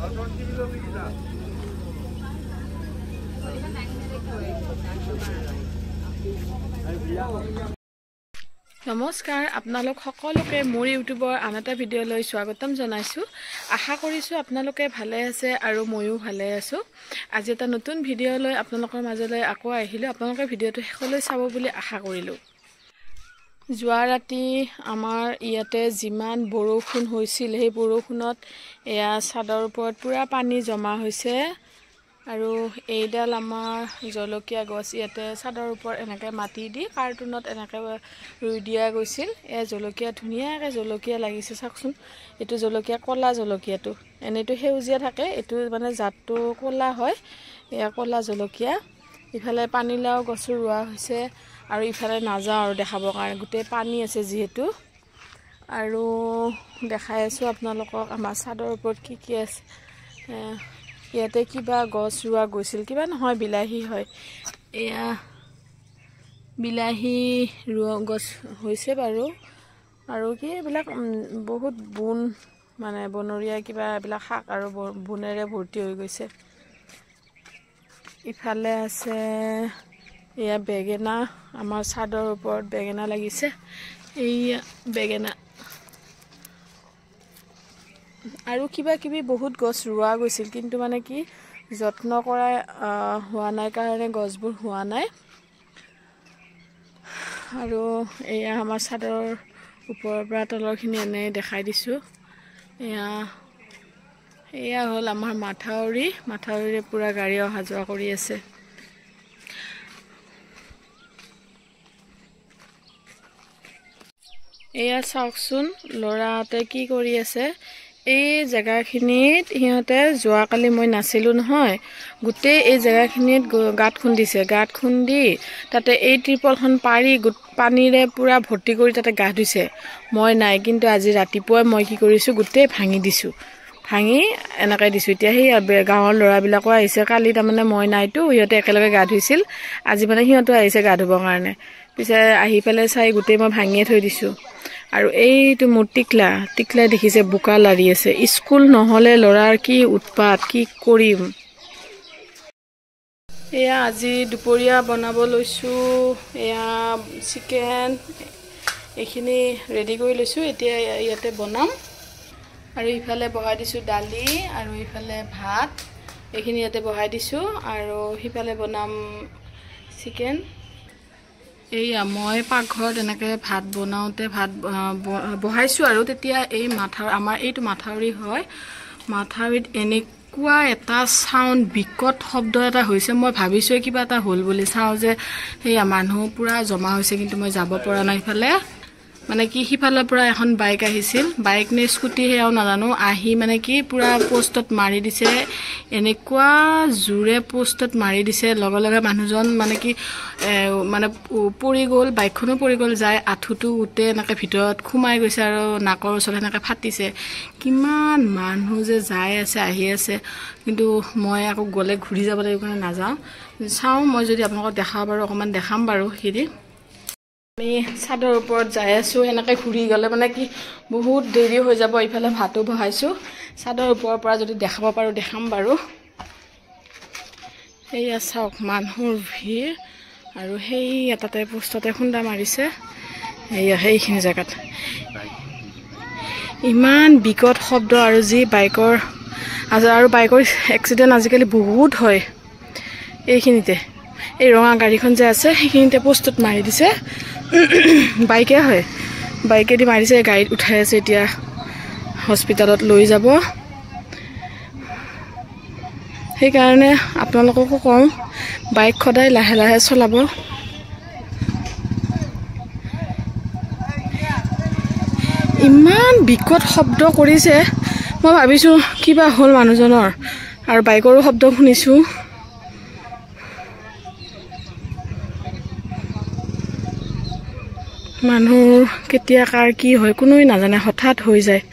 নমস্কাৰ আপোনালোক সকলোকে মোৰ ইউটিউবৰ আন এটা ভিডিঅ'লৈ স্বাগতম জনাইছোঁ। আশা কৰিছোঁ আপোনালোকে ভালে আছে আৰু ময়ো ভালে আছোঁ। আজি এটা নতুন ভিডিঅ' লৈ আপোনালোকৰ মাজলৈ আকৌ আহিলোঁ। আপোনালোকে ভিডিঅ'টো শেষলৈ চাব বুলি আশা কৰিলোঁ। যোৱা ৰাতি আমাৰ ইয়াতে যিমান বৰষুণ হৈছিল সেই বৰষুণত এয়া চাদৰ ওপৰত পুৰা পানী জমা হৈছে আৰু এইডাল আমাৰ জলকীয়া গছ ইয়াতে চাদৰ ওপৰত এনেকৈ মাটি দি কাৰ্টুনত এনেকৈ ৰুই দিয়া গৈছিল। এয়া জলকীয়া ধুনীয়াকৈ জলকীয়া লাগিছে চাওকচোন। এইটো জলকীয়া ক'লা জলকীয়াটো, এনেইতো সেউজীয়া থাকে, এইটো মানে জাতটো ক'লা হয়। এয়া ক'লা জলকীয়া। ইফালে পানীলাও গছো ৰোৱা হৈছে আৰু ইফালে নাযাওঁ আৰু দেখাবৰ কাৰণে, গোটেই পানী আছে যিহেতু। আৰু দেখাই আছোঁ আপোনালোকক আমাৰ চাদৰ ওপৰত কি কি আছে। ইয়াতে কিবা গছ ৰোৱা গৈছিল, কিবা নহয় বিলাহী হয়। এয়া বিলাহী ৰোৱা গছ হৈছে বাৰু। আৰু কি এইবিলাক বহুত মানে বনৰীয়া কিবা এইবিলাক শাক আৰু বোনেৰে ভৰ্তি হৈ গৈছে। ইফালে আছে এয়া বেঙেনা, আমাৰ চাদৰ ওপৰত বেঙেনা লাগিছে। এইয়া বেঙেনা আৰু কিবা কিবি বহুত গছ ৰোৱা গৈছিল, কিন্তু মানে কি যত্ন কৰা হোৱা নাই কাৰণে গছবোৰ হোৱা নাই। আৰু এয়া আমাৰ চাদৰৰ ওপৰৰ পৰা তলৰখিনি এনেই দেখাই দিছোঁ। এয়া হ'ল আমাৰ মাথাউৰিৰে পূৰা গাড়ী অহা যোৱা কৰি আছে। এয়া চাওকচোন ল'ৰাহঁতে কি কৰি আছে। এই জেগাখিনিত সিহঁতে যোৱাকালি মই নাছিলোঁ নহয়, গোটেই এই জেগাখিনিত গাঁত খুন্দিছে। গাঁত খুন্দি তাতে এই ত্ৰিপলখন পাৰি পানীৰে পূৰা ভৰ্তি কৰি তাতে গা ধুইছে। মই নাই, কিন্তু আজি ৰাতিপুৱাই মই কি কৰিছোঁ, গোটেই ভাঙি দিছোঁ। ভাঙি এনেকৈ দিছোঁ। এতিয়া সেই গাঁৱৰ ল'ৰাবিলাকো আহিছে। কালি তাৰমানে মই নাইতো, সিহঁতে একেলগে গা ধুইছিল। আজি মানে সিহঁতো আহিছে গা ধুবৰ কাৰণে। পিছে আহি পেলাই চাই গোটেই মই ভাঙিয়ে থৈ দিছোঁ। আৰু এইটো মোৰ টিকলাই দেখিছে বোকা লাৰি আছে। স্কুল নহ'লে ল'ৰাৰ কি উৎপাত, কি কৰিম। এয়া আজি দুপৰীয়া বনাব লৈছোঁ। এয়া চিকেন এইখিনি ৰেডি কৰি লৈছোঁ, এতিয়া ইয়াতে বনাম। আৰু ইফালে বহাই দিছোঁ দালি আৰু ইফালে ভাত, এইখিনি ইয়াতে বহাই দিছোঁ। আৰু সিফালে বনাম চিকেন। এইয়া মই পাকঘৰত এনেকৈ ভাত বনাওঁতে ভাত বহাইছোঁ আৰু তেতিয়া এই আমাৰ এইটো মাথাউৰি হয়। মাথাউৰিত এনেকুৱা এটা চাউণ্ড, বিকট শব্দ এটা হৈছে। মই ভাবিছোঁ কিবা এটা হ'ল বুলি, চাওঁ যে সেয়া মানুহ পূৰা জমা হৈছে, কিন্তু মই যাব পৰা নাই। ইফালে মানে কি সিফালৰ পৰা এখন বাইক আহিছিল, বাইক নে স্কুটি সেয়াও নাজানো, আহি মানে কি পূৰা পোষ্টত মাৰি দিছে। এনেকুৱা জোৰে পোষ্টত মাৰি দিছে, লগে লগে মানুহজন মানে কি মানে পৰি গ'ল, বাইকখনো পৰি গ'ল, যাই আঁঠুটো উঠে এনেকৈ ভিতৰত সোমাই গৈছে আৰু নাকৰ ওচৰত এনেকৈ ফাটিছে। কিমান মানুহ যে যাই আছে আহি আছে, কিন্তু মই আকৌ গ'লে ঘূৰি যাব লাগিব কাৰণে নাযাওঁ। চাওঁ মই যদি আপোনালোকক দেখাব পাৰোঁ অকণমান দেখাম বাৰু। সেইদি আমি চাদৰ ওপৰত যাই আছোঁ, এনেকৈ ঘূৰি গ'লে মানে কি বহুত দেৰি হৈ যাব। ইফালে ভাতো বহাইছোঁ, চাদৰ ওপৰৰ পৰা যদি দেখাব পাৰোঁ দেখাম বাৰু। সেয়া চাওক মানুহৰ ভিৰ, আৰু সেই এটাতে পোষ্টতে খুন্দা মাৰিছে। সেইখিনি জেগাত ইমান বিকট শব্দ, আৰু যি বাইকৰ আৰু বাইকৰ এক্সিডেণ্ট আজিকালি বহুত হয়। এইখিনিতে এই ৰঙা গাড়ীখন যে আছে সেইখিনিতে পোষ্টত মাৰি দিছে। বাইকে হয়, বাইকেদি মাৰিছে। গাড়ীত উঠাই আছে, এতিয়া হস্পিটেলত লৈ যাব। সেইকাৰণে আপোনালোককো কওঁ, বাইক সদায় লাহে লাহে চলাব। ইমান বিকট শব্দ কৰিছে, মই ভাবিছোঁ কিবা হ'ল মানুহজনৰ, আৰু বাইকৰো শব্দ শুনিছোঁ। মানুহ কেতিয়া কাৰ কি হয় কোনোৱে নাজানে, হঠাৎ হৈ যায়।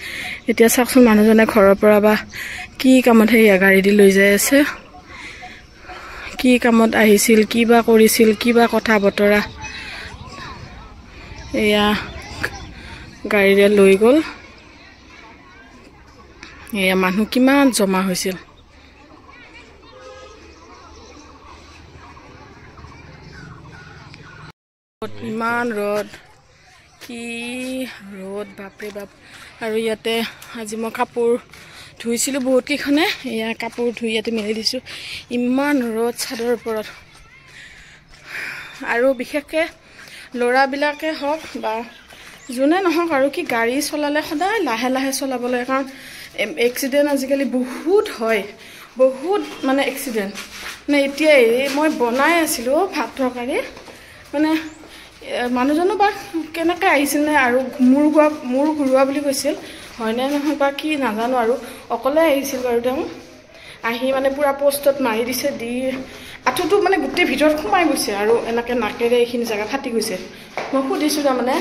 এতিয়া চাওকচোন মানুহজনে ঘৰৰ পৰা বা কি কামত সেয়া গাড়ী দি লৈ যাই আছে। কি কামত আহিছিল, কি বা কৰিছিল, কিবা কথা বতৰা, এয়া গাড়ীৰে লৈ গ'ল। এয়া মানুহ কিমান জমা হৈছিল ইমান ৰ'দ কি ৰ'দ বাপৰে বাপ আৰু ইয়াতে আজি মই কাপোৰ ধুইছিলোঁ বহুত কেইখনে এয়া কাপোৰ ধুই ইয়াতে মেলি দিছোঁ ইমান ৰ'দ চাদৰ ওপৰত আৰু বিশেষকৈ ল'ৰাবিলাকে হওক বা যোনে নহওক আৰু কি গাড়ী চলালে সদায় লাহে লাহে চলাব লাগে কাৰণ এক্সিডেণ্ট আজিকালি বহুত হয় বহুত মানে এক্সিডেণ্ট মানে এতিয়াই মই বনাই আছিলোঁ ভাত তৰকাৰী মানে মানুহজনো বা কেনেকৈ আহিছিল নে আৰু মূৰ ঘূৰোৱা বুলি কৈছিল হয়নে নহয় বা কি নাজানো আৰু অকলে আহিছিল বাৰু তেওঁ আহি মানে পূৰা পোষ্টত মাৰি দিছে দি আঁঠুটো মানে গোটেই ভিতৰত সোমাই গৈছে আৰু এনেকৈ নাকেৰে এইখিনি জেগা ফাটি গৈছে মই সুধিছোঁ তাৰমানে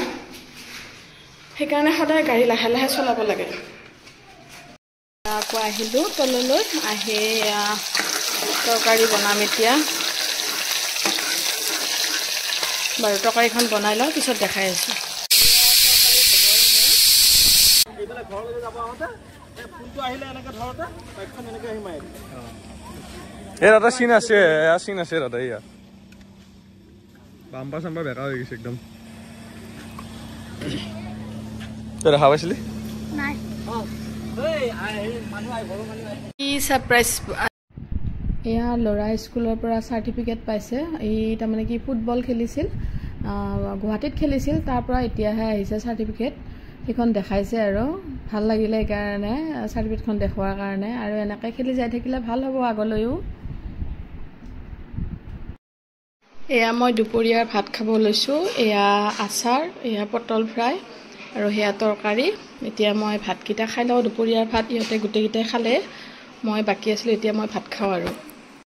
সেইকাৰণে সদায় গাড়ী লাহে লাহে চলাব লাগে আকৌ আহিলোঁ তললৈ আহি তৰকাৰী বনাম এতিয়া বাৰু তৰকাৰীখন বনাই লওঁ পিছত দেখাই আছোঁ দাদা চিন আছে দাদা ইয়া বাম্পাৰ চাম্পাৰ বেকা হৈ গৈছে একদম দেখা পাইছিলি কি ছাৰপ্ৰাইজ এয়া ল'ৰা স্কুলৰ পৰা চাৰ্টিফিকেট পাইছে এই তাৰমানে কি ফুটবল খেলিছিল গুৱাহাটীত খেলিছিল তাৰ পৰা এতিয়াহে আহিছে চাৰ্টিফিকেট সেইখন দেখাইছে আৰু ভাল লাগিলে সেইকাৰণে চাৰ্টিফিকেটখন দেখুৱাৰ কাৰণে আৰু এনেকৈ খেলি যাই থাকিলে ভাল হ'ব আগলৈও এয়া মই দুপৰীয়াৰ ভাত খাব লৈছোঁ এয়া আচাৰ এয়া পটল ফ্ৰাই আৰু সেয়া তৰকাৰী এতিয়া মই ভাতকেইটা খাই লওঁ দুপৰীয়াৰ ভাত ইহঁতে গোটেইকেইটাই খালে মই বাকী আছিলোঁ এতিয়া মই ভাত খাওঁ আৰু